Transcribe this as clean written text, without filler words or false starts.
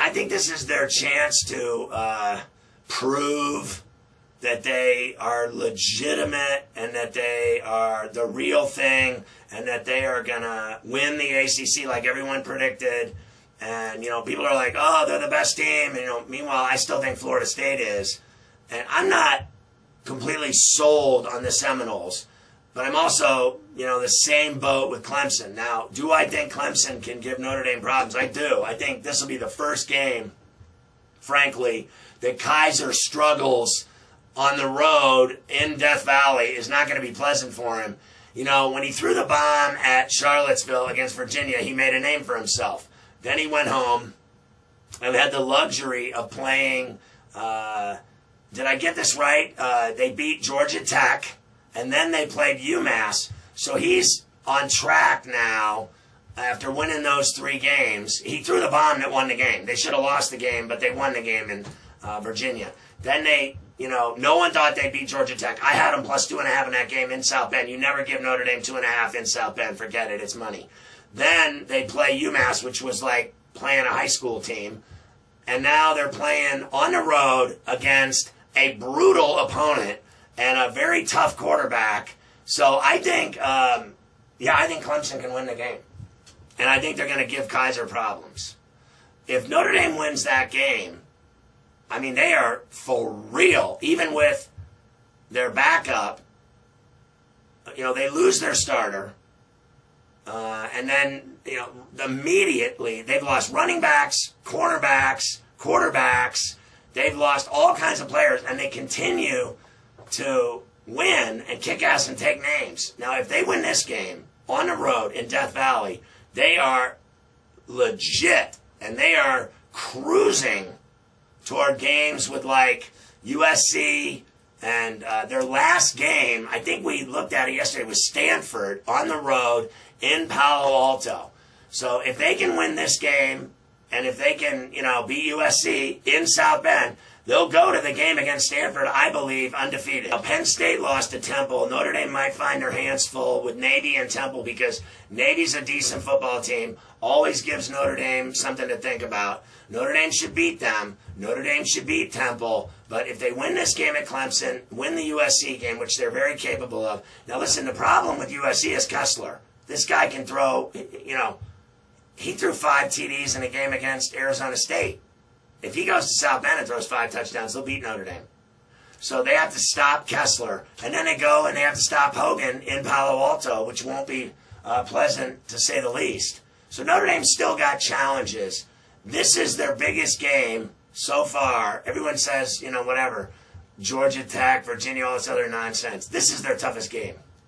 I think this is their chance to prove that they are legitimate and that they are the real thing and that they are going to win the ACC like everyone predicted. And, people are like, oh, they're the best team. And, meanwhile, I still think Florida State is. And I'm not completely sold on the Seminoles, but I'm also, the same boat with Clemson. Now, do I think Clemson can give Notre Dame problems? I do. I think this will be the first game, frankly, that Kaiser struggles on the road in Death Valley. Is not going to be pleasant for him. When he threw the bomb at Charlottesville against Virginia, he made a name for himself. Then he went home and had the luxury of playing, did I get this right? They beat Georgia Tech, and then they played UMass. So he's on track now after winning those 3 games. He threw the bomb that won the game. They should have lost the game, but they won the game in Virginia. Then they, no one thought they'd beat Georgia Tech. I had them plus 2.5 in that game in South Bend. You never give Notre Dame 2.5 in South Bend. Forget it. It's money. Then they play UMass, which was like playing a high school team. And now they're playing on the road against a brutal opponent and a very tough quarterback. So I think, I think Clemson can win the game. And I think they're going to give Kaiser problems. If Notre Dame wins that game, they are for real, even with their backup. They lose their starter. And then, immediately they've lost running backs, cornerbacks, quarterbacks. They've lost all kinds of players, and they continue to win and kick ass and take names. Now, if they win this game on the road in Death Valley, they are legit, and they are cruising toward games with like USC. And their last game, I think we looked at it yesterday, was Stanford on the road in Palo Alto. So if they can win this game, and if they can, beat USC in South Bend, they'll go to the game against Stanford, I believe, undefeated. Now, Penn State lost to Temple. Notre Dame might find their hands full with Navy and Temple because Navy's a decent football team, always gives Notre Dame something to think about. Notre Dame should beat them. Notre Dame should beat Temple. But if they win this game at Clemson, win the USC game, which they're very capable of. Now, listen, the problem with USC is Kessler. This guy can throw, he threw 5 TDs in a game against Arizona State. If he goes to South Bend and throws 5 touchdowns, they'll beat Notre Dame. So they have to stop Kessler. And then they go and they have to stop Hogan in Palo Alto, which won't be pleasant to say the least. So Notre Dame's still got challenges. This is their biggest game so far. Everyone says, whatever, Georgia Tech, Virginia, all this other nonsense. This is their toughest game.